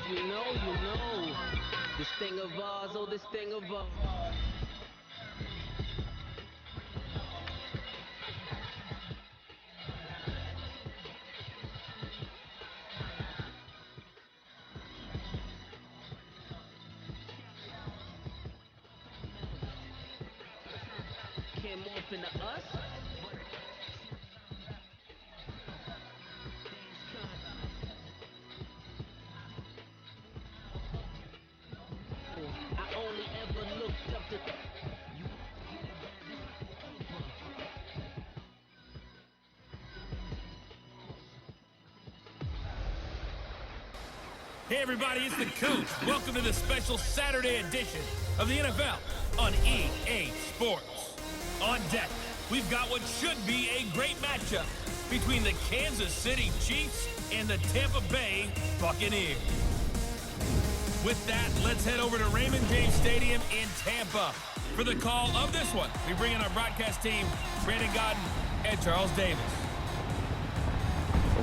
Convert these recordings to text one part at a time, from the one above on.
you know. This thing of ours, oh, this thing of ours. Can't morph into us. I only ever looked up to you. Hey everybody, it's the Coach. Welcome to the special Saturday edition of the NFL on EA Sports. On deck, we've got what should be a great matchup between the Kansas City Chiefs and the Tampa Bay Buccaneers. With that, let's head over to Raymond James Stadium in Tampa for the call of this one. We bring in our broadcast team, Brandon Godden and Charles Davis.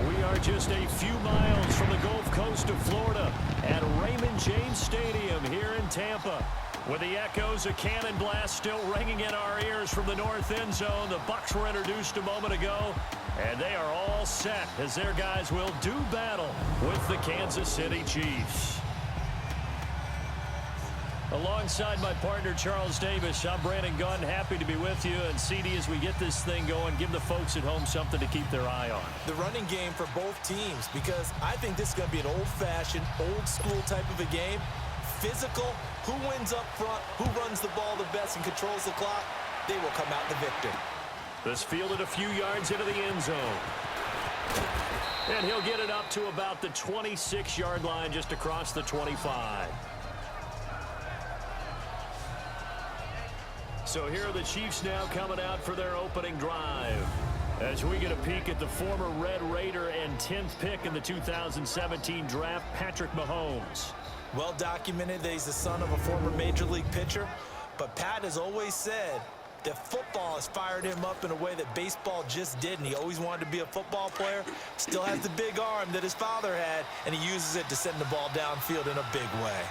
We are just a few miles from the Gulf Coast of Florida at Raymond James Stadium here in Tampa. With the echoes of cannon blast still ringing in our ears from the north end zone, the Bucs were introduced a moment ago, and they are all set as their guys will do battle with the Kansas City Chiefs. Alongside my partner, Charles Davis, I'm Brandon Gunn, happy to be with you. And CD, as we get this thing going, give the folks at home something to keep their eye on. The running game for both teams, because I think this is going to be an old-fashioned, old-school type of a game. Physical, who wins up front, who runs the ball the best and controls the clock, they will come out the victor. This fielded a few yards into the end zone. And he'll get it up to about the 26-yard line, just across the 25. So here are the Chiefs now coming out for their opening drive. As we get a peek at the former Red Raider and 10th pick in the 2017 draft, Patrick Mahomes. Well documented that he's the son of a former Major League pitcher, but Pat has always said that football has fired him up in a way that baseball just didn't. He always wanted to be a football player, still has the big arm that his father had, and he uses it to send the ball downfield in a big way.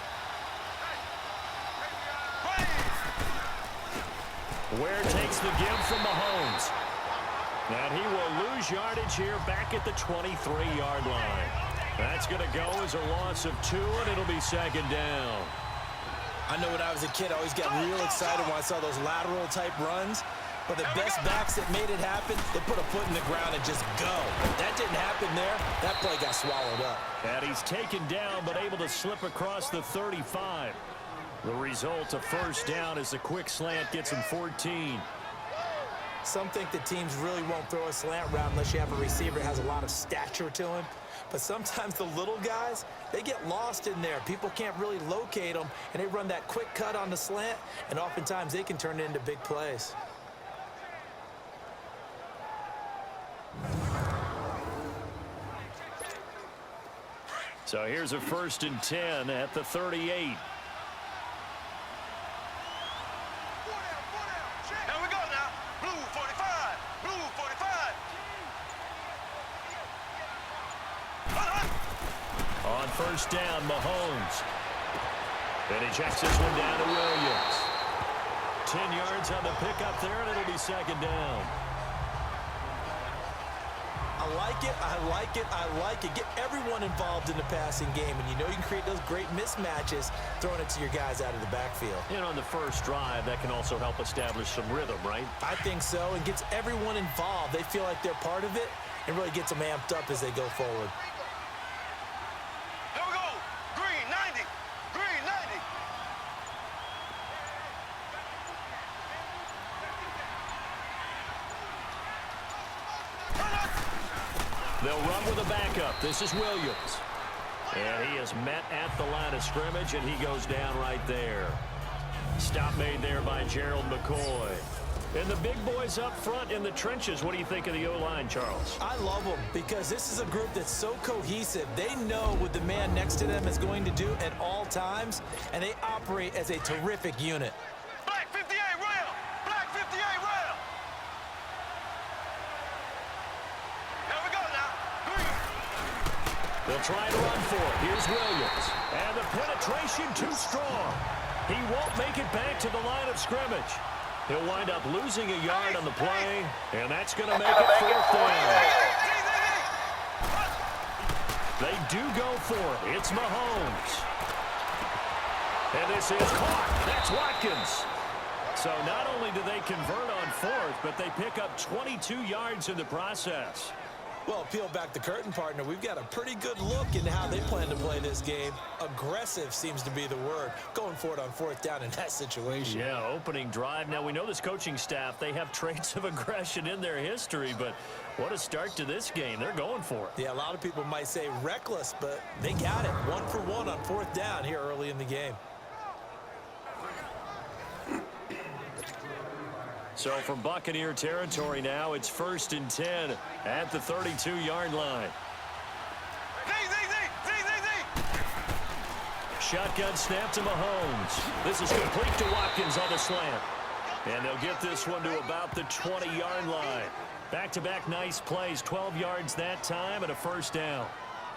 Ware takes the give from Mahomes. And he will lose yardage here back at the 23-yard line. That's going to go as a loss of 2, and it'll be second down. I know when I was a kid, I always got real excited when I saw those lateral-type runs. But the best backs that made it happen, they put a foot in the ground and just go. That didn't happen there. That play got swallowed up. And he's taken down, but able to slip across the 35. The result, a first down, as the quick slant gets him 14. Some think the teams really won't throw a slant route unless you have a receiver that has a lot of stature to him. But sometimes the little guys, they get lost in there. People can't really locate them, and they run that quick cut on the slant, and oftentimes they can turn it into big plays. So here's a 1st and 10 at the 38. On first down, Mahomes. And he checks this one down to Williams. 10 yards on the pickup there, and it'll be second down. I like it, I like it, I like it. Get everyone involved in the passing game, and you know you can create those great mismatches throwing it to your guys out of the backfield. And on the first drive, that can also help establish some rhythm, right? I think so, and gets everyone involved. They feel like they're part of it, and really gets them amped up as they go forward. They'll run with a backup. This is Williams. And he is met at the line of scrimmage, and he goes down right there. Stop made there by Gerald McCoy. And the big boys up front in the trenches. What do you think of the O-line, Charles? I love them because this is a group that's so cohesive. They know what the man next to them is going to do at all times, and they operate as a terrific unit. Black 58 rail! Black 58 rail! Here we go now. They'll try to run for it. Here's Williams. And the penetration too strong. He won't make it back to the line of scrimmage. He'll wind up losing a yard on the play, and that's going to make it fourth down. They do go for it. It's Mahomes. And this is caught. That's Watkins. So not only do they convert on fourth, but they pick up 22 yards in the process. Well, peel back the curtain, partner. We've got a pretty good look into how they plan to play this game. Aggressive seems to be the word. Going for it on fourth down in that situation. Yeah, opening drive. Now, we know this coaching staff, they have traits of aggression in their history, but what a start to this game. They're going for it. Yeah, a lot of people might say reckless, but they got it. 1 for 1 on fourth down here early in the game. So from Buccaneer territory now, it's 1st and 10 at the 32-yard line. Shotgun snap to Mahomes. This is complete to Watkins on the slant. And they'll get this one to about the 20-yard line. Back-to-back nice plays, 12 yards that time and a first down.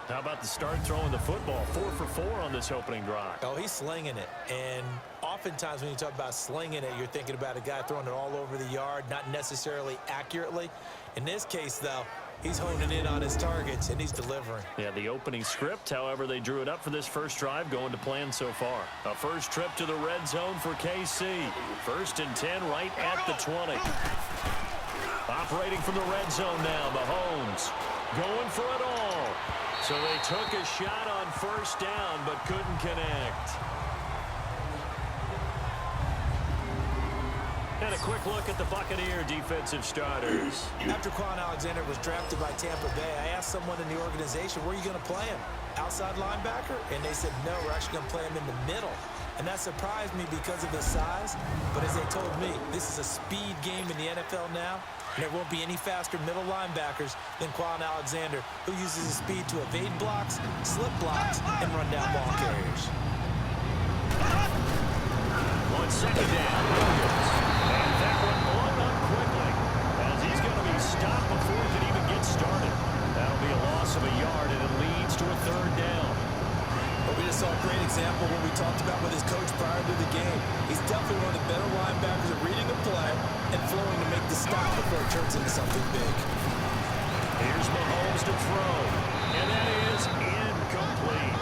How about the start throwing the football? 4 for 4 on this opening drive. Oh, he's slinging it. And oftentimes when you talk about slinging it, you're thinking about a guy throwing it all over the yard, not necessarily accurately. In this case, though, he's honing in on his targets, and he's delivering. Yeah, the opening script, however, they drew it up for this first drive, going to plan so far. A first trip to the red zone for KC. 1st and 10 right at the 20. Operating from the red zone now, Mahomes going for it all. So they took a shot on first down, but couldn't connect. And a quick look at the Buccaneer defensive starters. After Quan Alexander was drafted by Tampa Bay, I asked someone in the organization, where are you going to play him? Outside linebacker? And they said, no, we're actually going to play him in the middle. And that surprised me because of his size. But as they told me, this is a speed game in the NFL now. And there won't be any faster middle linebackers than Quan Alexander, who uses his speed to evade blocks, slip blocks, and run down ball carriers. On second down, Williams. And that one blown up quickly, as he's going to be stopped before he can even get started. That'll be a loss of a yard, and it leads to a third down. But we just saw a great example when we talked about with his coach prior to the game. He's definitely one of the better linebackers at reading the play and flowing to make the stop before it turns into something big. Here's Mahomes to throw, and that is incomplete.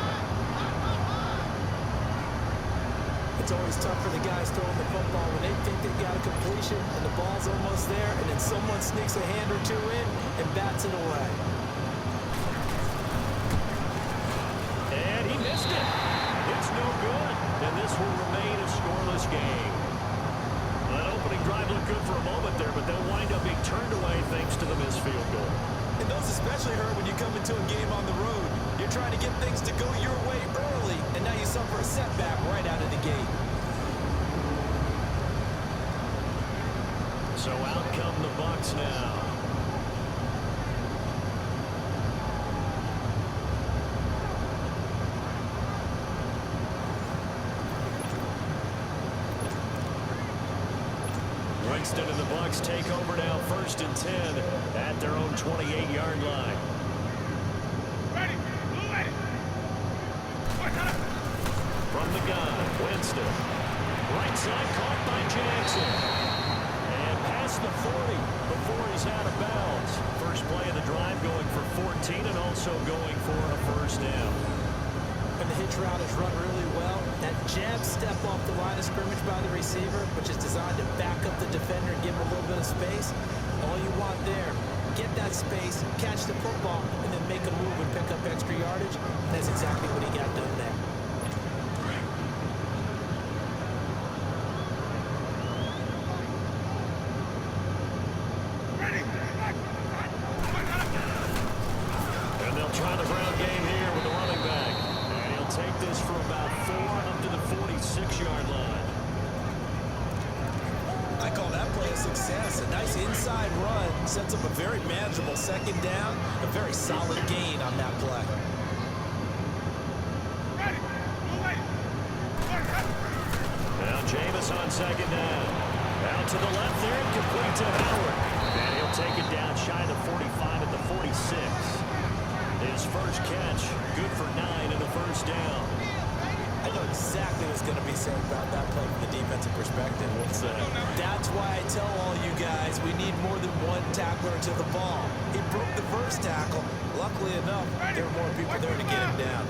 It's always tough for the guys throwing the football when they think they've got a completion and the ball's almost there, and then someone sneaks a hand or two in and bats it away. And he missed it. It's no good, and this will remain a scoreless game. That opening drive looked good for a moment there, but they'll wind up being turned away thanks to the missed field goal. And those especially hurt when you come into a game on the road. You're trying to get things to go your way early, and now you suffer a setback right out of the gate. So out come the Bucs now. Winston and the Bucs take over now, 1st and 10 at their own 28-yard line. From the gun, Winston. Right side caught by Jackson. And past the 40 before he's out of bounds. First play of the drive going for 14 and also going for a first down. And the hitch route is run really well. That jab step off the line of scrimmage by the receiver, which is designed to back up the defender and give him a little bit of space. All you want there, get that space, catch the football, and then make a move and pick up extra yardage. And that's exactly what he got done there. And they'll try the ground game here with the running back. And he'll take this for about 4 up to the 46-yard line. I call that play a success. A nice inside run sets up a very manageable second down. A very solid gain on that play. Now Jameis on second down. Out to the left there, complete to Howard. And he'll take it down shy of the 45 at the 46. His first catch, good for 9 and a first down. I know exactly what's going to be said about that play from the defensive perspective. That's why I tell all you guys we need more than one tackler to the ball. He broke the first tackle. Luckily enough, there were more people there to get him down.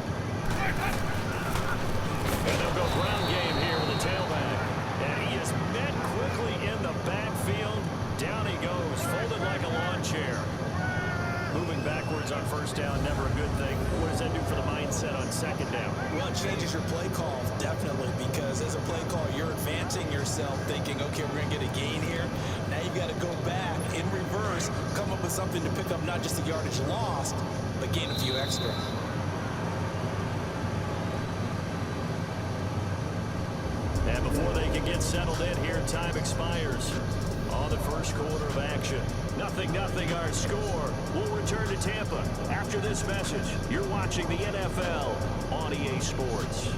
And they'll go ground game here with the tailback. And he is met quickly in the backfield. Down he goes, folded like a lawn chair. Moving backwards on first down, never a good thing. What does that do for the mindset on second down? Well, it changes your play call, definitely, because as a play call, you're advancing yourself thinking, okay, we're going to get a gain here. Now you've got to go back in reverse, come up with something to pick up not just the yardage lost, but gain a few extra. And before they can get settled in here, time expires on the first quarter of action. 0-0 our score. We'll return to Tampa after this message. You're watching the NFL on EA Sports.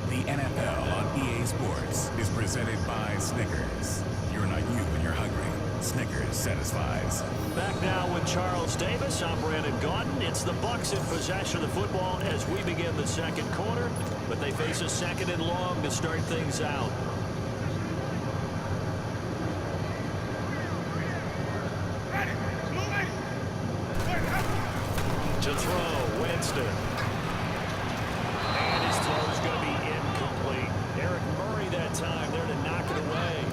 The NFL on EA Sports is presented by Snickers. You're not you when you're hungry. Snickers satisfies. Back now with Charles Davis. I'm Brandon Gaudin. It's the Bucs in possession of the football as we begin the second quarter, but they face a second and long to start things out. To throw, Winston. And his throw is going to be incomplete. Eric Murray that time there to knock it away.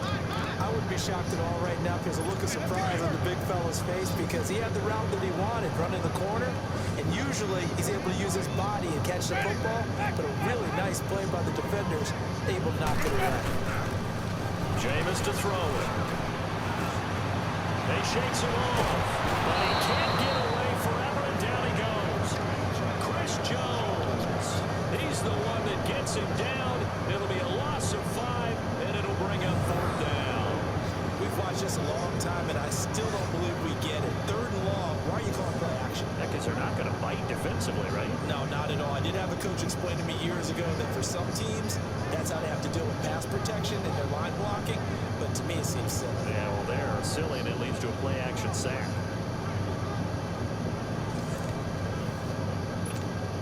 I wouldn't be shocked at all right now because a look of surprise on the big fella's face because he had the route that he wanted, running the corner, and usually he's able to use his body and catch the football, but a really nice play by the defenders, able to knock it away. Jameis to throw it. They shakes it off, but he can't get away forever, and down he goes. Chris Jones. He's the one that gets him down. It'll be a loss of 5, and it'll bring up fourth down. We've watched this a long time, and I still don't believe we get it. Third and long. Why are you calling play action? Because they're not going to bite defensively, right? No, not at all. I did have a coach explain to me years ago that for some teams, that's how they have to deal with pass protection and their line blocking. But to me, it seems silly. Yeah, well, they're silly, and it leads to a play-action sack.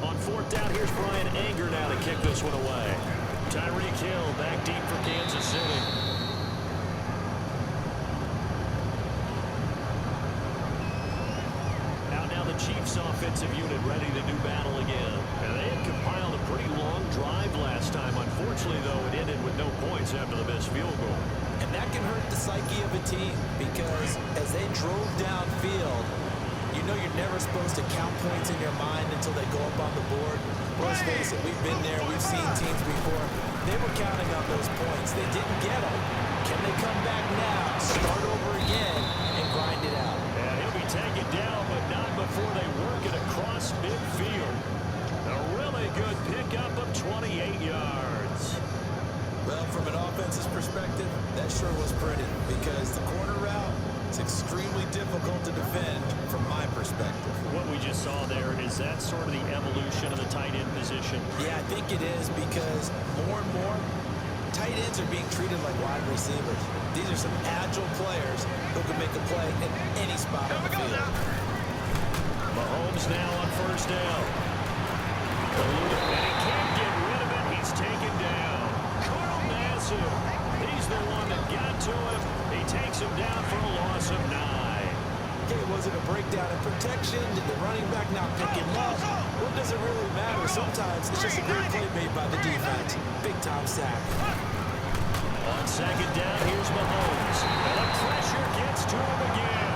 On fourth down, here's Brian Anger now to kick this one away. Tyreek Hill back deep for Kansas City. Now the Chiefs offensive unit ready to do battle again. And they had compiled a pretty long drive last time. Unfortunately, though, it ended with no points after the missed field goal. And that can hurt the psyche of a team because as they drove downfield, you know you're never supposed to count points in your mind until they go up on the board. Well, let's face it, we've been there. We've seen teams before. They were counting on those points. They didn't get them. Can they come back now, start over again, and grind it out? Yeah, he'll be taken down, but not before they work it across midfield. A really good pickup of 28 yards. Well, from an offense's perspective, that sure was pretty because the corner route is extremely difficult to defend from my perspective. What we just saw there, is that sort of the evolution of the tight end position? Yeah, I think it is because more and more tight ends are being treated like wide receivers. These are some agile players who can make a play in any spot on the field. Mahomes now on first down. And he can't get rid of it. He's taken down. Carl Nassib. He's the one that got to him. He takes him down for a loss of 9. Okay, was it a breakdown in protection? Did the running back not pick him up? What does it really matter? Sometimes it's just a great play made by the defense. Big-time sack. On second down, here's Mahomes. And the pressure gets to him again.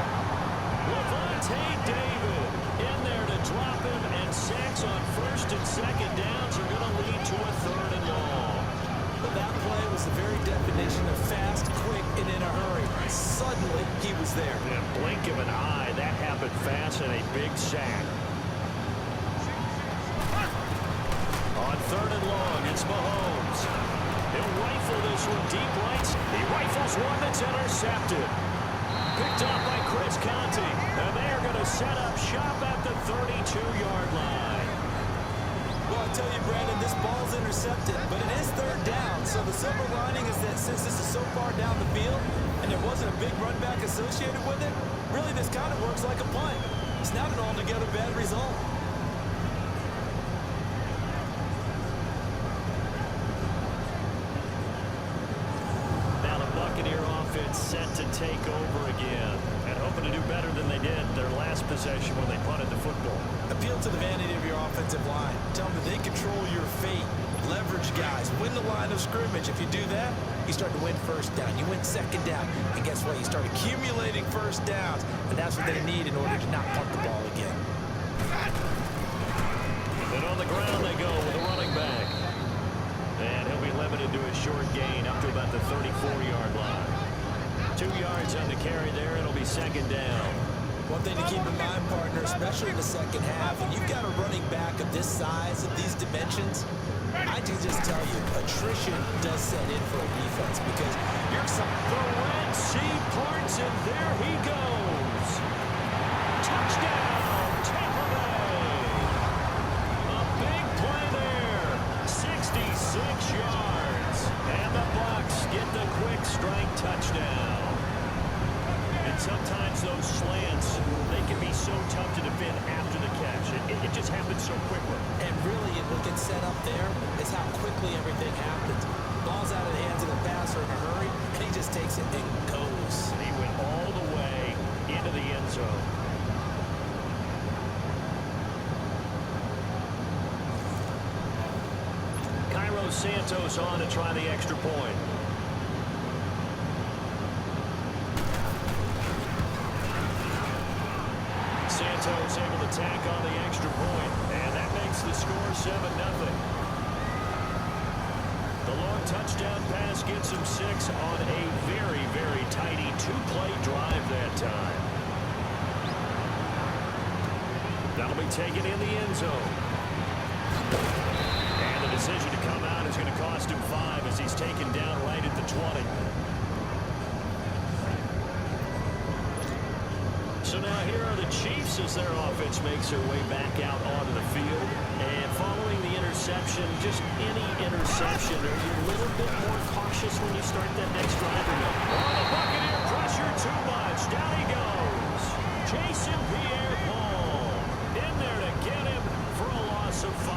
Levante David in there to drop him, and sacks on first and second downs are going to lead to a third and long. But that play was the very definition of fast, quick, and in a hurry. Suddenly, he was there. In a blink of an eye, that happened fast, and a big sack. On third and long, it's Mahomes. He'll rifle this one deep right. He rifles one that's intercepted. Picked up by Chris Conte. And they are going to set up shop at the 32-yard line. Well, I tell you, Brandon, this ball's intercepted, but it is third down. So the silver lining is that since this is so far down the field, and there wasn't a big run back associated with it, really this kind of works like a punt. It's not an altogether bad result. Now the Buccaneer offense set to take over again and hoping to do better than they did their last possession when they punted the football. Appeal to the vanity of your offensive line. Tell them that they control your fate. Leverage guys. Win the line of scrimmage. If you do that, you start to win first down. You win second down. And guess what? You start accumulating first downs. And that's what they need in order to not punt the ball again. And on the ground they go with a running back. And he'll be limited to a short gain up to about the 34-yard line. 2 yards on the carry there. It'll be second down. One thing to keep in mind, partner, especially in the second half, when you've got a running back of this size, of these dimensions, I can just tell you, attrition does set in for a defense because you're the Red Sea parts, and there he goes. Touchdown, Tampa Bay. A big play there, 66 yards. And the Bucs get the quick strike touchdown. And sometimes those slants, they can be so tough to defend after the catch. It just happens so quickly. And really, what gets set up there is how quickly everything happens. Ball's out of the hands of the passer in a hurry, and he just takes it and goes. He went all the way into the end zone. Cairo Santos on to try the extra point. Santos able to tack on the extra point, and that makes the score 7-0. The long touchdown pass gets him 6 on a very, very tidy two-play drive that time. That'll be taken in the end zone. And the decision to come out is going to cost him 5 as he's taken down right at the 20. So now here are the Chiefs as their offense makes their way back out onto the field. And following the interception, just any interception, are you a little bit more cautious when you start that next drive? Oh, the Buccaneer pressure too much. Down he goes. Jason Pierre-Paul in there to get him for a loss of 5.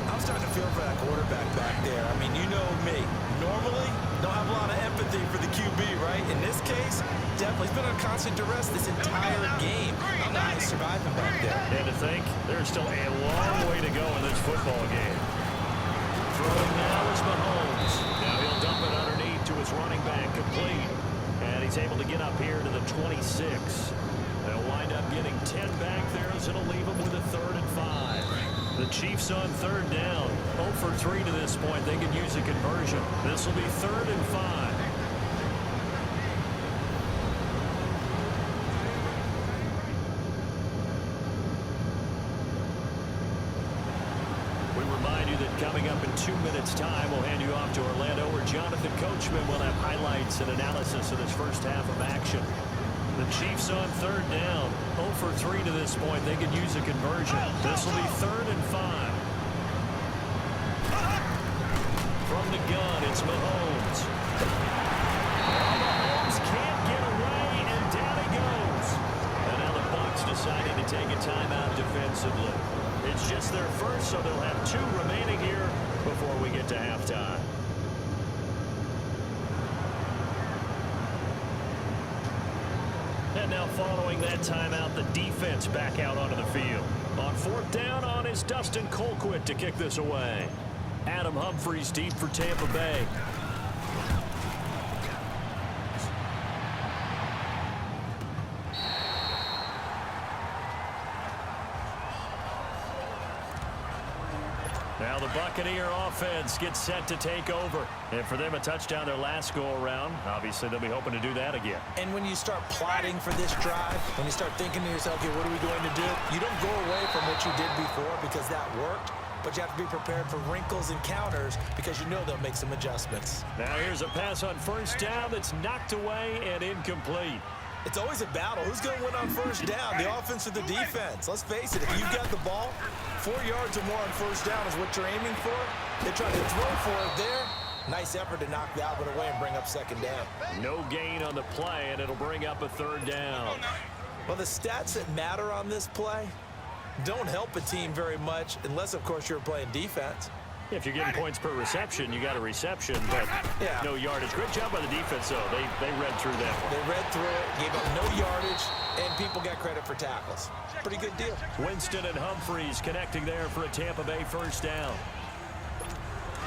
I'm starting to feel for that quarterback back there. I mean, you know me. Normally, don't have a lot of empathy for the QB, right? In this case, definitely he's been on constant duress this entire game. I don't know how he's surviving back there. And to think, there's still a long way to go in this football game. Throwing now is Mahomes. Now he'll dump it underneath to his running back, complete. And he's able to get up here to the 26. They'll wind up getting 10 back there, as it'll leave him with a 3rd and 5. The Chiefs on 3rd down. 0 for 3 to this point. They can use a conversion. This will be 3rd and 5. We remind you that coming up in 2 minutes' time, we'll hand you off to Orlando, where Jonathan Coachman will have highlights and analysis of this first half of action. The Chiefs on 3rd down. 0 for 3 to this point. They could use a conversion. This will be 3rd and 5. From the gun, it's Mahomes. Mahomes can't get away, and down he goes. And now the Bucs deciding to take a timeout defensively. It's just their first, so they'll have 2 remaining here before we get to halftime. And now following that timeout, the defense back out onto the field. On 4th down on is Dustin Colquitt to kick this away. Adam Humphries deep for Tampa Bay. Now the Buccaneer offense gets set to take over. And for them, a touchdown their last go-around. Obviously, they'll be hoping to do that again. And when you start plotting for this drive, when you start thinking to yourself, okay, what are we going to do? You don't go away from what you did before because that worked, but you have to be prepared for wrinkles and counters because you know they'll make some adjustments. Now here's a pass on 1st down that's knocked away and incomplete. It's always a battle. Who's going to win on 1st down, the offense or the defense? Let's face it, if you've got the ball, 4 yards or more on 1st down is what you're aiming for. They try to throw for it there. Nice effort to knock that one away and bring up second down. No gain on the play, and it'll bring up a third down. Well, the stats that matter on this play don't help a team very much unless, of course, you're playing defense. If you're getting points per reception, you got a reception, but no yardage. Great job by the defense, though. They read through that one. They read through it, gave up no yardage, and people got credit for tackles. Pretty good deal. Winston and Humphreys connecting there for a Tampa Bay first down.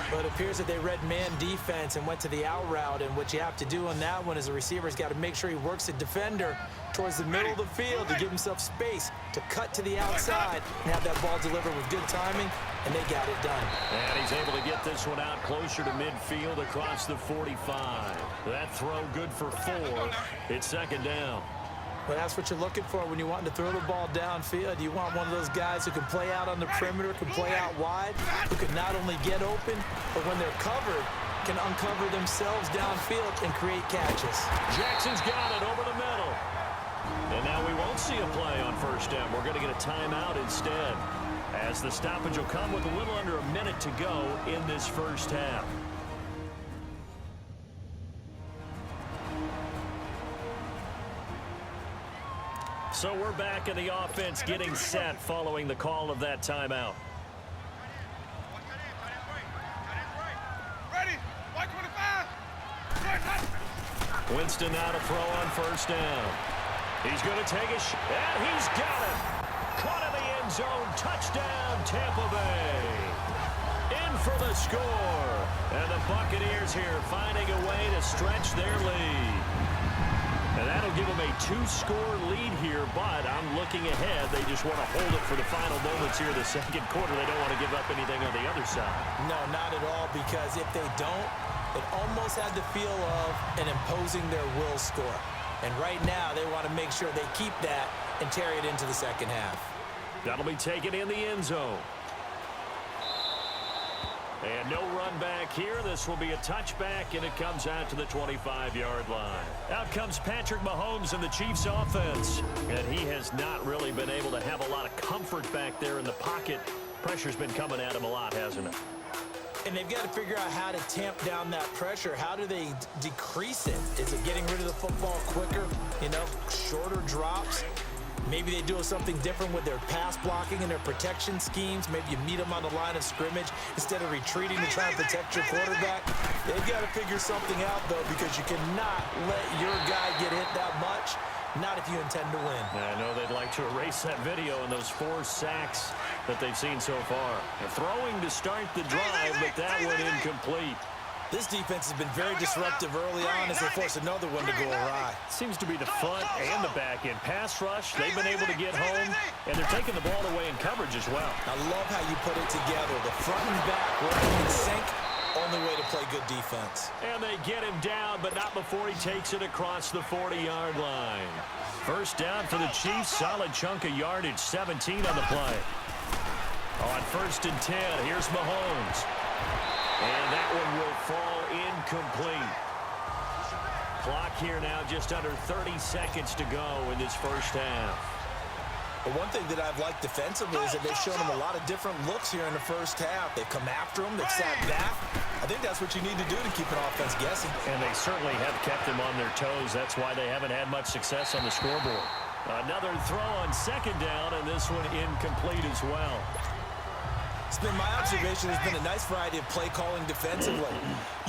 But it appears that they read man defense and went to the out route, and what you have to do on that one is the receiver's got to make sure he works the defender towards the middle of the field to give himself space to cut to the outside and have that ball delivered with good timing, and they got it done. And he's able to get this one out closer to midfield across the 45. That throw good for 4. It's second down. Well, that's what you're looking for when you're wanting to throw the ball downfield. You want one of those guys who can play out on the perimeter, can play out wide, who can not only get open, but when they're covered, can uncover themselves downfield and create catches. Jackson's got it over the middle. And now we won't see a play on first down. We're going to get a timeout instead, as the stoppage will come with a little under a minute to go in this first half. So we're back in the offense getting set following the call of that timeout. Ready? 125. Winston now to throw on first down. He's going to take a shot, and he's got it. Caught in the end zone. Touchdown, Tampa Bay. In for the score. And the Buccaneers here finding a way to stretch their lead. And that'll give them a 2-score lead here, but I'm looking ahead. They just want to hold it for the final moments here of the second quarter. They don't want to give up anything on the other side. No, not at all, because if they don't, it almost had the feel of an imposing their will score. And right now, they want to make sure they keep that and carry it into the second half. That'll be taken in the end zone. And no run back here. This will be a touchback, and it comes out to the 25-yard line. Out comes Patrick Mahomes in the Chiefs offense. And he has not really been able to have a lot of comfort back there in the pocket. Pressure's been coming at him a lot, hasn't it? And they've got to figure out how to tamp down that pressure. How do they decrease it? Is it getting rid of the football quicker? You know, shorter drops? Maybe they do something different with their pass blocking and their protection schemes. Maybe you meet them on the line of scrimmage instead of retreating to try and protect your quarterback. They've got to figure something out, though, because you cannot let your guy get hit that much, not if you intend to win. I know they'd like to erase that video and those 4 sacks that they've seen so far. They're throwing to start the drive, but that one incomplete. This defense has been very disruptive early on as they force another one to go awry. Seems to be the front and the back end. Pass rush, they've been able to get home, and they're taking the ball away in coverage as well. I love how you put it together. The front and back working in sync, only way to play good defense. And they get him down, but not before he takes it across the 40-yard line. First down for the Chiefs, solid chunk of yardage, 17 on the play. On 1st and 10, here's Mahomes. And that one will fall incomplete. Clock here now just under 30 seconds to go in this first half. But one thing that I've liked defensively is that they've shown them a lot of different looks here in the first half. They've come after them. They've sat back. I think that's what you need to do to keep an offense guessing. And they certainly have kept them on their toes. That's why they haven't had much success on the scoreboard. Another throw on second down, and this one incomplete as well. It's been my observation. There's been a nice variety of play calling defensively.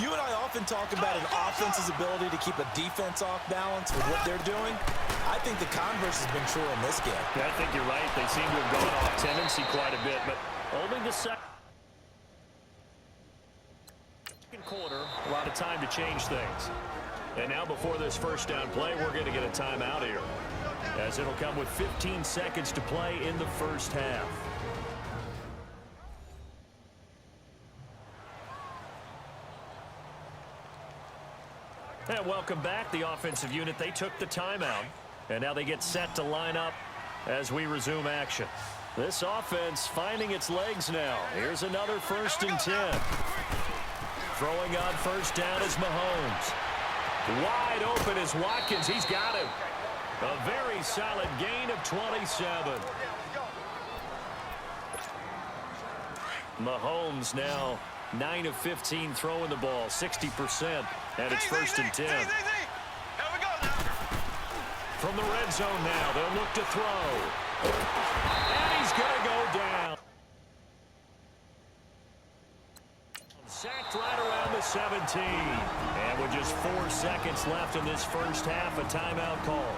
You and I often talk about an offense's ability to keep a defense off balance with what they're doing. I think the converse has been true in this game. Yeah, I think you're right. They seem to have gone off tendency quite a bit, but only the second quarter, a lot of time to change things. And now before this first down play, we're going to get a timeout here, as it'll come with 15 seconds to play in the first half. And welcome back. The offensive unit, they took the timeout. And now they get set to line up as we resume action. This offense finding its legs now. Here's another 1st and 10. Throwing on first down is Mahomes. Wide open is Watkins. He's got him. A very solid gain of 27. Mahomes now 9 of 15 throwing the ball, 60%, and it's 1st and 10. Here we go now. From the red zone now, they'll look to throw. And he's going to go down. Sacked right around the 17. And with just 4 seconds left in this first half, a timeout call.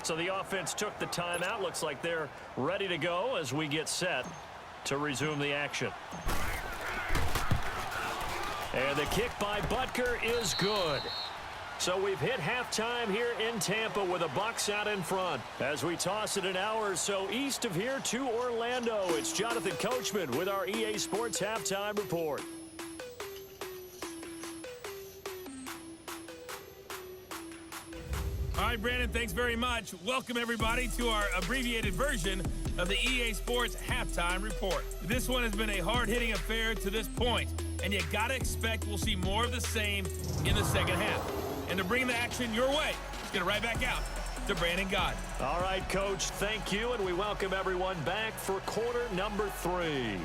So the offense took the timeout. Looks like they're ready to go as we get set to resume the action. And the kick by Butker is good. So we've hit halftime here in Tampa with the Bucs out in front. As we toss it an hour or so east of here to Orlando, it's Jonathan Coachman with our EA Sports Halftime Report. All right, Brandon, thanks very much. Welcome, everybody, to our abbreviated version of the EA Sports Halftime Report. This one has been a hard-hitting affair to this point, and you got to expect we'll see more of the same in the second half. And to bring the action your way, let's get it right back out to Brandon Gott. All right, Coach, thank you, and we welcome everyone back for quarter number 3.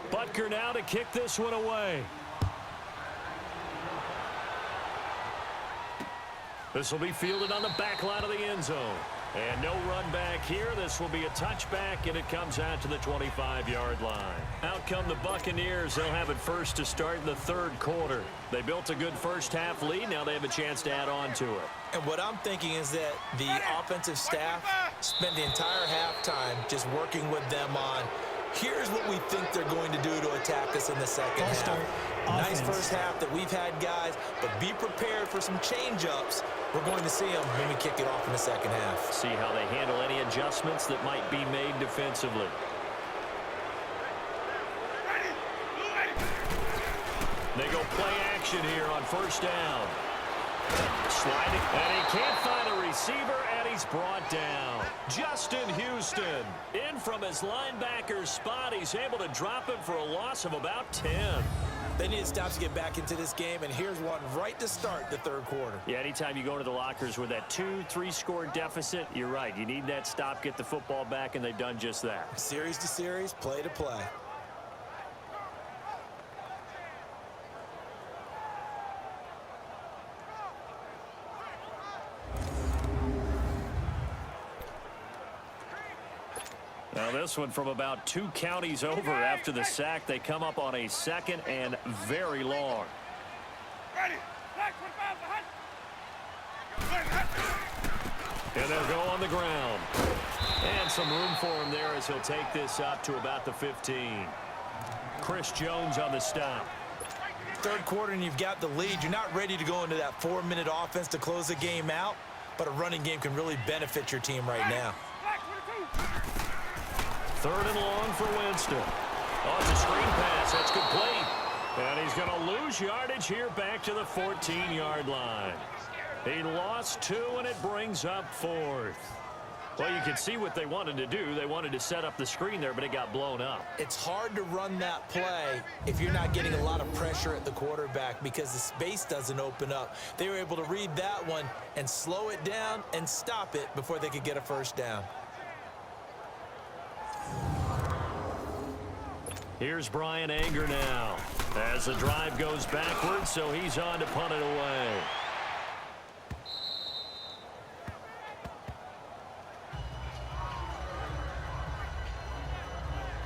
Butker now to kick this one away. This will be fielded on the back line of the end zone. And no run back here. This will be a touchback, and it comes out to the 25-yard line. Out come the Buccaneers. They'll have it first to start the third quarter. They built a good first-half lead. Now they have a chance to add on to it. And what I'm thinking is that the offensive staff spent the entire halftime just working with them on, here's what we think they're going to do to attack us in the second half. Nice first half that we've had, guys, but be prepared for some change-ups. We're going to see them when we kick it off in the second half. See how they handle any adjustments that might be made defensively. They go play action here on first down. Sliding, and he can't find a receiver, and he's brought down. Justin Houston, in from his linebacker spot. He's able to drop him for a loss of about 10. They need stops to get back into this game, and here's one right to start the third quarter. Yeah, anytime you go into the lockers with that 2-3 score deficit, you're right. You need that stop, get the football back, and they've done just that. Series to series, play to play. Now this one from about 2 counties over after the sack. They come up on a second and very long. And they'll go on the ground. And some room for him there as he'll take this up to about the 15. Chris Jones on the stop. Third quarter and you've got the lead. You're not ready to go into that 4-minute offense to close the game out, but a running game can really benefit your team right now. Third and long for Winston. Oh, it's a screen pass. That's complete. And he's going to lose yardage here back to the 14-yard line. He lost 2, and it brings up 4th. Well, you can see what they wanted to do. They wanted to set up the screen there, but it got blown up. It's hard to run that play if you're not getting a lot of pressure at the quarterback because the space doesn't open up. They were able to read that one and slow it down and stop it before they could get a first down. Here's Brian Anger now as the drive goes backwards, so he's on to punt it away.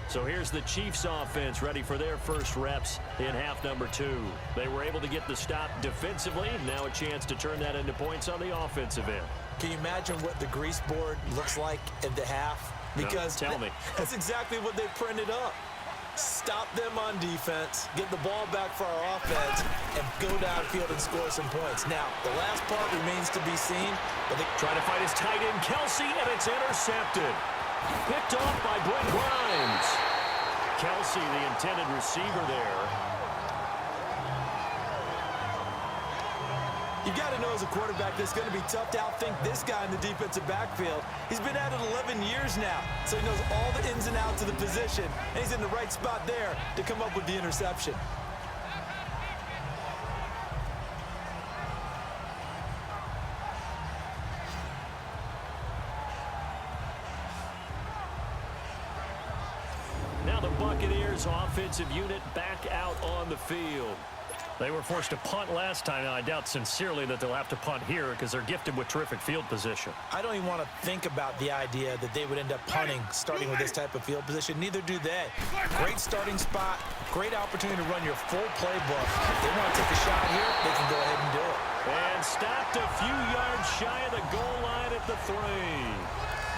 So here's the Chiefs offense ready for their first reps in half number 2. They were able to get the stop defensively. Now a chance to turn that into points on the offensive end. Can you imagine what the grease board looks like at the half? Because no, tell me. That's exactly what they printed up. Stop them on defense, get the ball back for our offense, and go downfield and score some points. Now, the last part remains to be seen, but they try to fight his tight end, Kelsey, and it's intercepted. Picked off by Brent Grimes. Kelsey, the intended receiver there. You've got to know as a quarterback that it's going to be tough to outthink this guy in the defensive backfield. He's been at it 11 years now, so he knows all the ins and outs of the position, and he's in the right spot there to come up with the interception. Now the Buccaneers offensive unit back out on the field. They were forced to punt last time. Now, I doubt sincerely that they'll have to punt here because they're gifted with terrific field position. I don't even want to think about the idea that they would end up punting starting with this type of field position. Neither do they. Great starting spot, great opportunity to run your full playbook. If they want to take a shot here, they can go ahead and do it. And stopped a few yards shy of the goal line at the 3.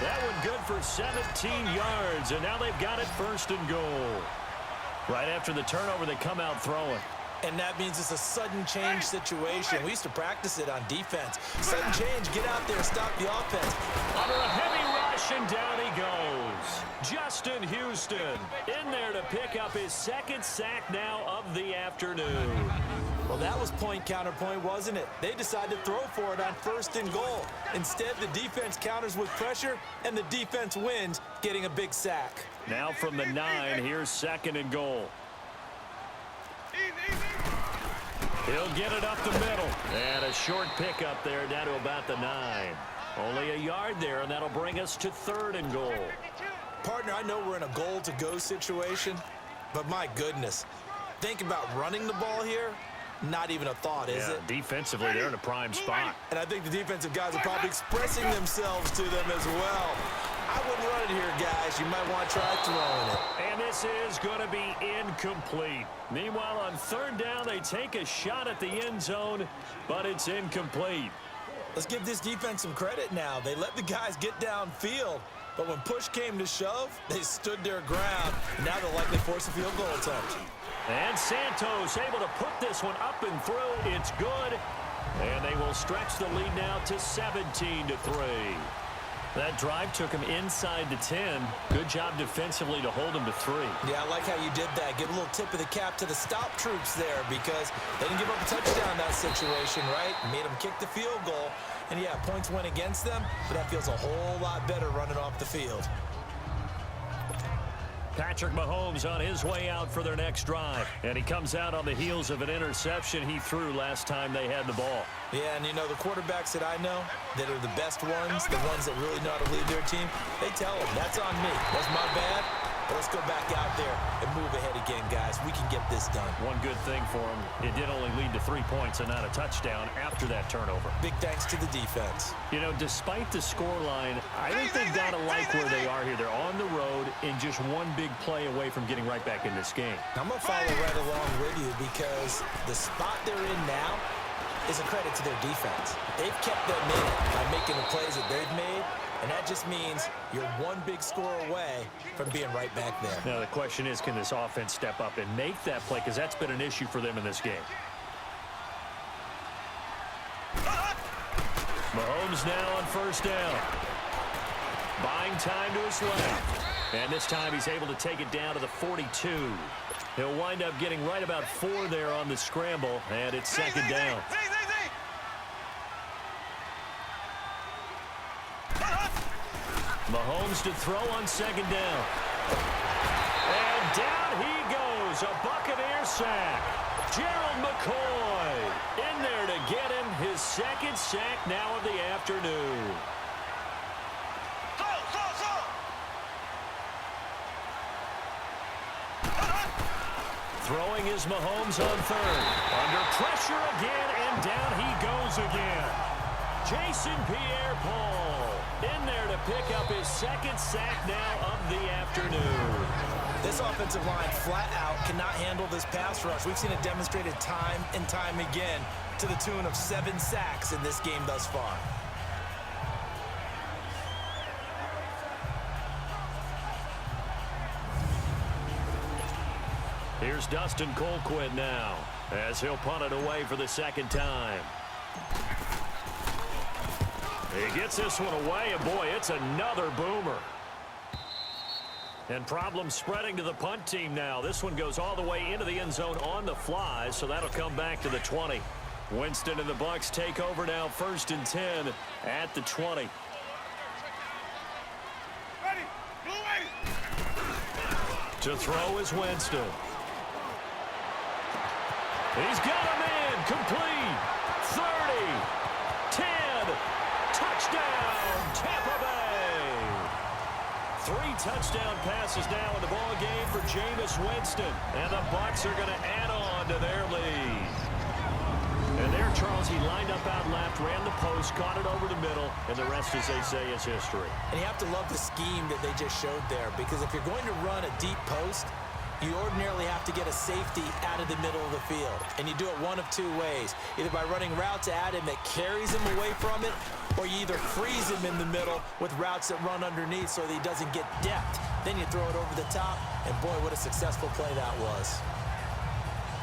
That one good for 17 yards, and now they've got it first and goal. Right after the turnover, they come out throwing. And that means it's a sudden change situation. We used to practice it on defense. Sudden change, get out there, stop the offense. Under a heavy rush, and down he goes. Justin Houston in there to pick up his second sack now of the afternoon. Well, that was point counterpoint, wasn't it? They decided to throw for it on first and goal. Instead, the defense counters with pressure, and the defense wins, getting a big sack. Now from the 9, here's second and goal. He'll get it up the middle. And a short pickup there down to about the 9. Only a yard there, and that'll bring us to third and goal. Partner, I know we're in a goal-to-go situation, but my goodness, think about running the ball here. Not even a thought, is it? Defensively, they're in a prime spot. And I think the defensive guys are probably expressing themselves to them as well. I wouldn't run it here, guys. You might want to try throwing it. And this is going to be incomplete. Meanwhile, on third down, they take a shot at the end zone, but it's incomplete. Let's give this defense some credit now. They let the guys get downfield, but when push came to shove, they stood their ground. Now they'll likely force a field goal attempt. And Santos able to put this one up and through. It's good. And they will stretch the lead now to 17-3. That drive took him inside the 10. Good job defensively to hold him to 3. Yeah, I like how you did that. Give a little tip of the cap to the stop troops there because they didn't give up a touchdown in that situation, right? Made them kick the field goal. And, yeah, points went against them, but that feels a whole lot better running off the field. Patrick Mahomes on his way out for their next drive. And he comes out on the heels of an interception he threw last time they had the ball. Yeah, and you know, the quarterbacks that I know that are the best ones, the ones that really know how to lead their team, they tell them, that's on me. That's my bad. But let's go back out there and move ahead again, guys. We can get this done. One good thing for him, it did only lead to 3 points and not a touchdown after that turnover. Big thanks to the defense. You know, despite the scoreline, I think they've got to like where they are here. They're on the road and just one big play away from getting right back in this game. I'm going to follow right along with you because the spot they're in now is a credit to their defense. They've kept them in it by making the plays that they've made. And that just means you're one big score away from being right back there. Now, the question is, can this offense step up and make that play? Because that's been an issue for them in this game. Mahomes now on first down. Buying time to his left. And this time he's able to take it down to the 42. He'll wind up getting right about 4 there on the scramble. And it's second down. Mahomes to throw on second down. And down he goes. A Buccaneer sack. Gerald McCoy in there to get him his second sack now of the afternoon. Throwing is Mahomes on third. Under pressure again, and down he goes again. Jason Pierre-Paul in there to pick up his second sack now of the afternoon. This offensive line flat out cannot handle this pass rush. We've seen it demonstrated time and time again to the tune of 7 sacks in this game thus far. Here's Dustin Colquitt now as he'll punt it away for the second time. He gets this one away, and boy, it's another boomer. And problems spreading to the punt team now. This one goes all the way into the end zone on the fly, so that'll come back to the 20. Winston and the Bucs take over now, 1st and 10 at the 20. To throw is Winston. He's got him in. Complete. 30. 10. Touchdown, Tampa Bay. 3 touchdown passes now in the ball game for Jameis Winston. And the Bucs are going to add on to their lead. And there, Charles, he lined up out left, ran the post, caught it over the middle, and the rest, as they say, is history. And you have to love the scheme that they just showed there, because if you're going to run a deep post, you ordinarily have to get a safety out of the middle of the field. And you do it one of 2 ways, either by running routes at him that carries him away from it, or you either freeze him in the middle with routes that run underneath so that he doesn't get depth. Then you throw it over the top, and boy, what a successful play that was.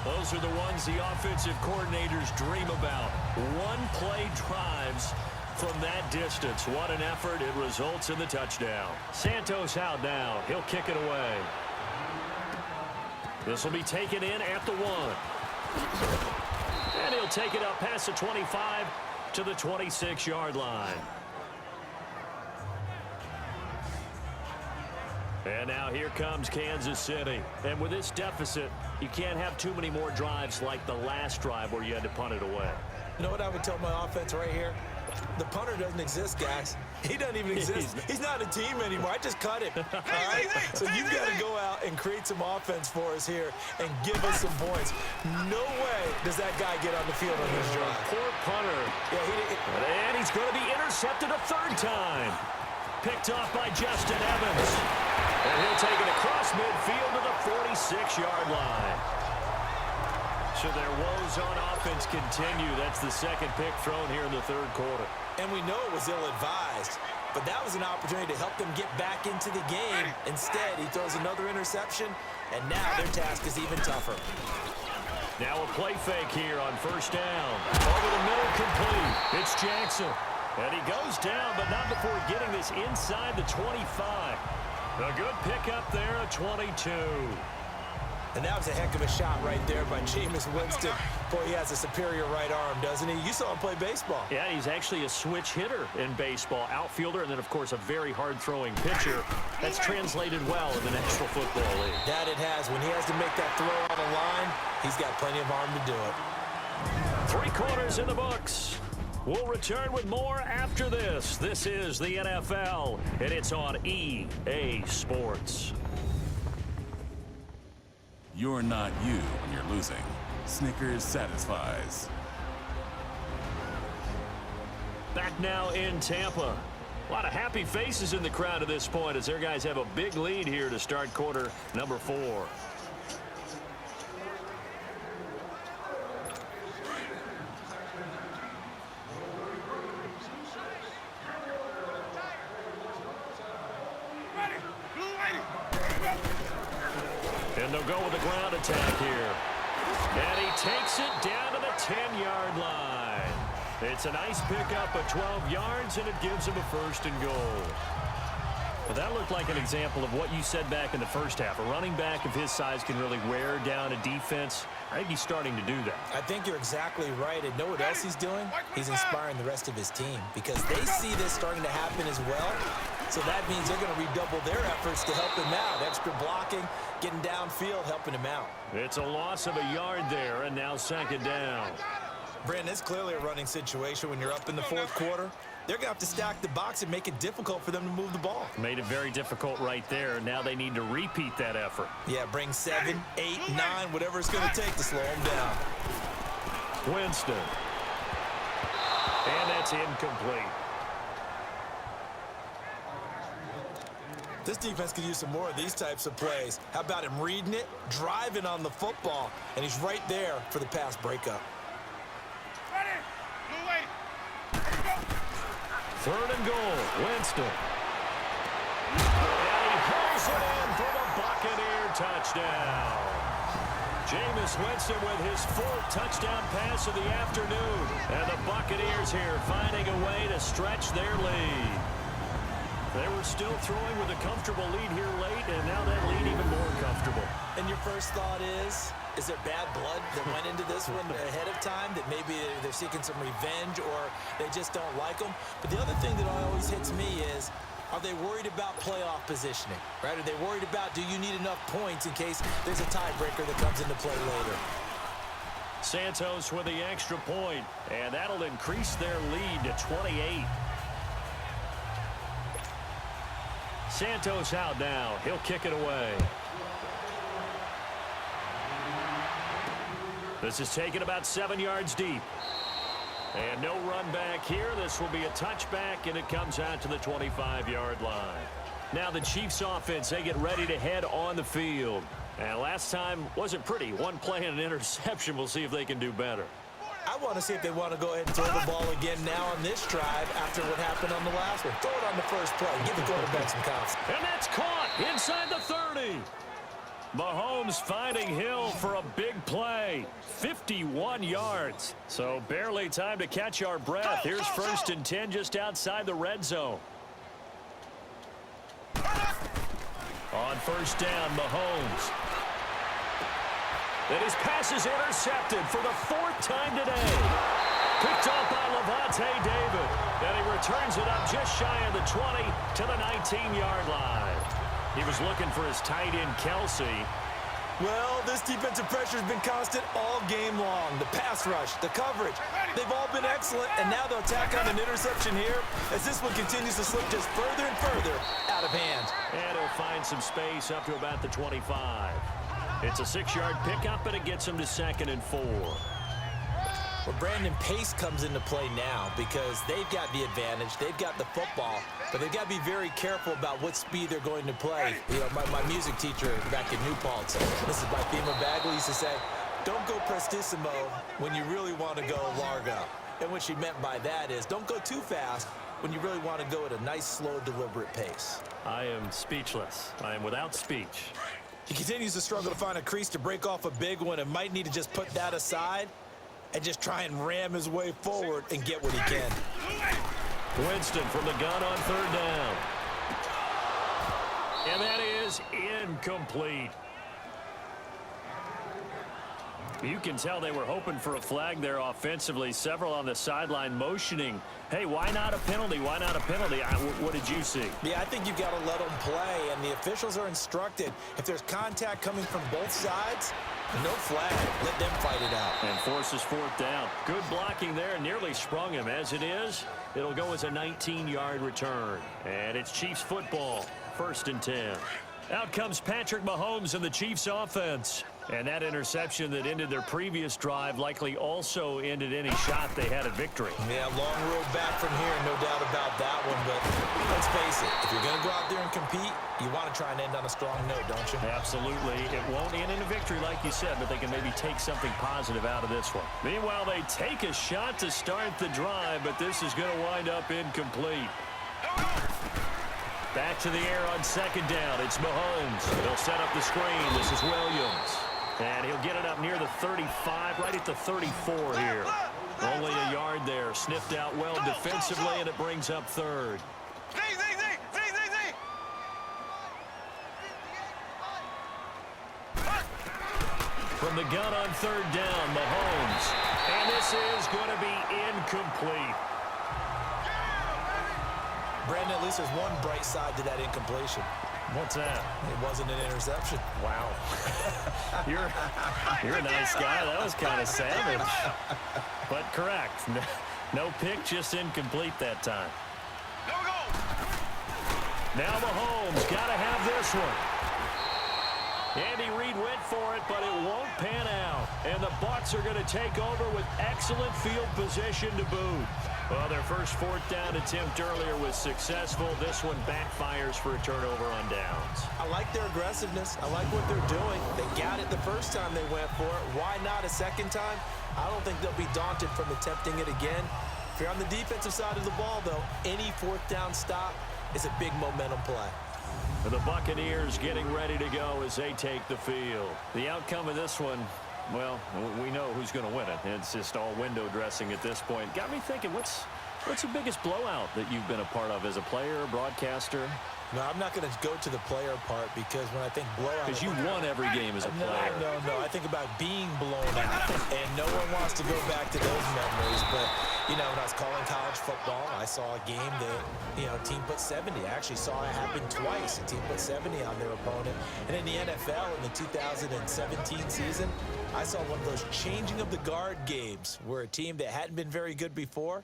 Those are the ones the offensive coordinators dream about. One-play drives from that distance. What an effort. It results in the touchdown. Santos out now. He'll kick it away. This will be taken in at the 1. And he'll take it up past the 25 to the 26-yard line. And now here comes Kansas City. And with this deficit, you can't have too many more drives like the last drive where you had to punt it away. You know what I would tell my offense right here? The punter doesn't exist, guys. He doesn't even exist. He's not a team anymore. I just cut him. All right? So you've got to go out and create some offense for us here and give us some points. No way does that guy get on the field on this drive. Poor punter. Yeah, and he's going to be intercepted a 3rd time. Picked off by Justin Evans. And he'll take it across midfield to the 46-yard line. So their woes on offense continue. That's the 2nd pick thrown here in the 3rd quarter. And we know it was ill-advised, but that was an opportunity to help them get back into the game. Instead, he throws another interception, and now their task is even tougher. Now a play fake here on 1st down. Over the middle, complete. It's Jackson. And he goes down, but not before getting this inside the 25. A good pickup there at 22. And that was a heck of a shot right there by Jameis Winston. Boy, he has a superior right arm, doesn't he? You saw him play baseball. Yeah, he's actually a switch hitter in baseball. Outfielder, and then, of course, a very hard-throwing pitcher. That's translated well in the National Football League. That it has. When he has to make that throw on the line, he's got plenty of arm to do it. 3 quarters in the books. We'll return with more after this. This is the NFL, and it's on EA Sports. You're not you when you're losing. Snickers satisfies. Back now in Tampa. A lot of happy faces in the crowd at this point as their guys have a big lead here to start quarter number 4. And they'll go with the ground attack here. And he takes it down to the 10-yard line. It's a nice pickup of 12 yards, and it gives him a 1st and goal. Well, that looked like an example of what you said back in the first half. A running back of his size can really wear down a defense. I think he's starting to do that. I think you're exactly right. And know what else he's doing? He's inspiring the rest of his team because they see this starting to happen as well. So that means they're going to redouble their efforts to help him out. Extra blocking, getting downfield, helping him out. It's a loss of a yard there, and now 2nd down. Brandon, it's clearly a running situation when you're up in the 4th quarter. They're going to have to stack the box and make it difficult for them to move the ball. Made it very difficult right there. Now they need to repeat that effort. Yeah, bring 7, 8, 9, whatever it's going to take to slow them down. Winston. And that's incomplete. This defense could use some more of these types of plays. How about him reading it, driving on the football, and he's right there for the pass breakup. 3rd and goal, Winston. And he pulls it in for the Buccaneer touchdown. Jameis Winston with his 4th touchdown pass of the afternoon. And the Buccaneers here finding a way to stretch their lead. They were still throwing with a comfortable lead here late, and now that lead even more comfortable. And your first thought is there bad blood that went into this one ahead of time, that maybe they're seeking some revenge or they just don't like them? But the other thing that always hits me is, are they worried about playoff positioning, right? Are they worried about, do you need enough points in case there's a tiebreaker that comes into play later? Santos with the extra point, and that'll increase their lead to 28. Santos out now. He'll kick it away. This is taken about 7 yards deep. And no run back here. This will be a touchback, and it comes out to the 25-yard line. Now the Chiefs offense, they get ready to head on the field. And last time wasn't pretty. One play and an interception. We'll see if they can do better. I want to see if they want to go ahead and throw the ball again now on this drive after what happened on the last one. Throw it on the first play. Give the quarterback some confidence. And that's caught inside the 30. Mahomes finding Hill for a big play. 51 yards. So barely time to catch our breath. Here's 1st and 10 just outside the red zone. On 1st down, Mahomes. And his pass is intercepted for the 4th time today. Picked off by Levante David. And he returns it up just shy of the 20 to the 19-yard line. He was looking for his tight end, Kelsey. Well, this defensive pressure has been constant all game long. The pass rush, the coverage, they've all been excellent, and now they'll tack on an interception here as this one continues to slip just further and further out of hand. And he'll find some space up to about the 25. It's a 6-yard pickup, and it gets him to 2nd and 4. Well, Brandon, pace comes into play now because they've got the advantage. They've got the football, but they've got to be very careful about what speed they're going to play. You know, my music teacher back in New Paltz, this is by Thema Bagley, used to say, don't go prestissimo when you really want to go largo. And what she meant by that is don't go too fast when you really want to go at a nice, slow, deliberate pace. I am speechless. I am without speech. He continues to struggle to find a crease to break off a big one and might need to just put that aside and just try and ram his way forward and get what he can. Winston from the gun on 3rd down. And that is incomplete. You can tell they were hoping for a flag there offensively. Several on the sideline motioning, hey, why not a penalty? Why not a penalty? What did you see? Yeah, I think you've got to let them play, and the officials are instructed. If there's contact coming from both sides, no flag. Let them fight it out. And forces 4th down. Good blocking there. Nearly sprung him. As it is, it'll go as a 19-yard return. And it's Chiefs football. 1st and 10. Out comes Patrick Mahomes and the Chiefs offense. And that interception that ended their previous drive likely also ended any shot they had at victory. Yeah, long road back from here, no doubt about that one. But let's face it, if you're going to go out there and compete, you want to try and end on a strong note, don't you? Absolutely. It won't end in a victory like you said, but they can maybe take something positive out of this one. Meanwhile, they take a shot to start the drive, but this is going to wind up incomplete. Back to the air on 2nd down. It's Mahomes. They'll set up the screen. This is Williams. And he'll get it up near the 35, right at the 34 here. Only a yard there. Sniffed out well defensively, and it brings up 3rd. From the gun on 3rd down, Mahomes. And this is going to be incomplete. Brandon, at least there's one bright side to that incompletion. What's that? It wasn't an interception. Wow. You're a nice guy. That was kind of savage. But correct. No pick, just incomplete that time. Now Mahomes got to have this one. Andy Reid went for it, but it won't pan out. And the Bucs are going to take over with excellent field position to boot. Well, their first 4th down attempt earlier was successful. This one backfires for a turnover on downs. I like their aggressiveness. I like what they're doing. They got it the first time they went for it. Why not a second time? I don't think they'll be daunted from attempting it again. If you're on the defensive side of the ball, though, any 4th down stop is a big momentum play. The Buccaneers getting ready to go as they take the field. The outcome of this one, well, we know who's going to win it. It's just all window dressing at this point. Got me thinking, what's What's the biggest blowout that you've been a part of as a player, broadcaster? No, I'm not going to go to the player part because when I think blowout... Because you won every game as a player. No. I think about being blown out. And no one wants to go back to those memories. But, when I was calling college football, I saw a game that, a team put 70. I actually saw it happen twice. A team put 70 on their opponent. And in the NFL, in the 2017 season, I saw one of those changing of the guard games where a team that hadn't been very good before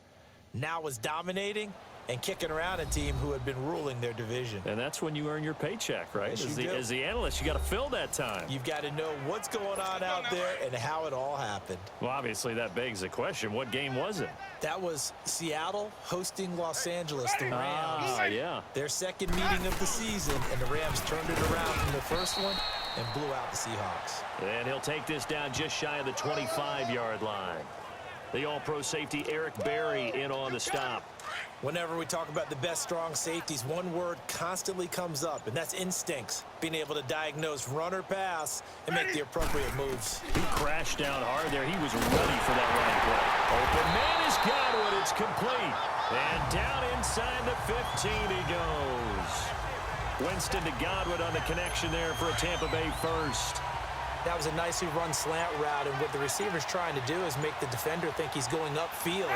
now was dominating and kicking around a team who had been ruling their division. And that's when you earn your paycheck, right? Yes, As the analyst, you got to fill that time. You've got to know what's going on out there and how it all happened. Well, obviously, that begs the question, what game was it? That was Seattle hosting Los Angeles, the Rams. Yeah. Their second meeting of the season, and the Rams turned it around from the first one and blew out the Seahawks. And he'll take this down just shy of the 25-yard line. The all-pro safety Eric Berry in on the stop. Whenever we talk about the best strong safeties, one word constantly comes up, and that's instincts. Being able to diagnose run or pass and make the appropriate moves. He crashed down hard there. He was ready for that running play. Open man is Godwin. It's complete. And down inside the 15 he goes. Winston to Godwin on the connection there for a Tampa Bay first. That was a nicely run slant route, and what the receiver's trying to do is make the defender think he's going upfield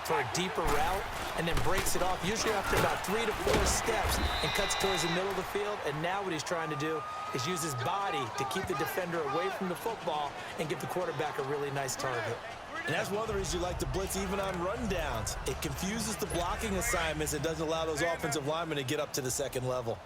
for a deeper route, and then breaks it off, usually after about 3 to 4 steps, and cuts towards the middle of the field. And now what he's trying to do is use his body to keep the defender away from the football and give the quarterback a really nice target. And that's one of the reasons you like to blitz even on rundowns. It confuses the blocking assignments. It doesn't allow those offensive linemen to get up to the second level.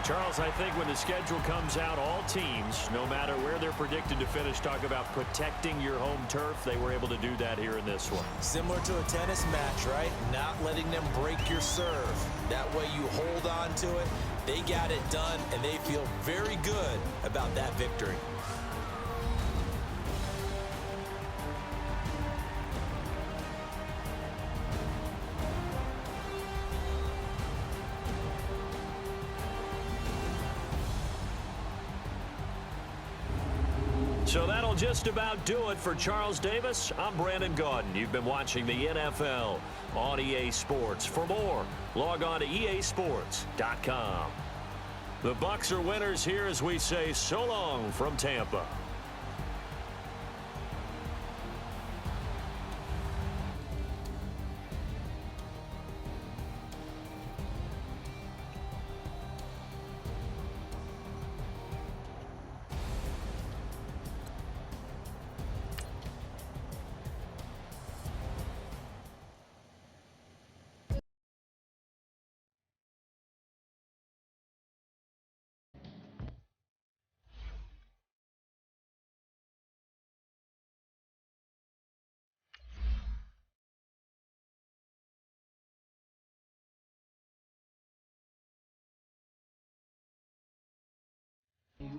Charles, I think when the schedule comes out, all teams, no matter where they're predicted to finish, talk about protecting your home turf. They were able to do that here in this one. Similar to a tennis match, right? Not letting them break your serve. That way you hold on to it. They got it done, and they feel very good about that victory. So that'll just about do it for Charles Davis. I'm Brandon Gaudin. You've been watching the NFL on EA Sports. For more, log on to easports.com. The Bucs are winners here as we say so long from Tampa.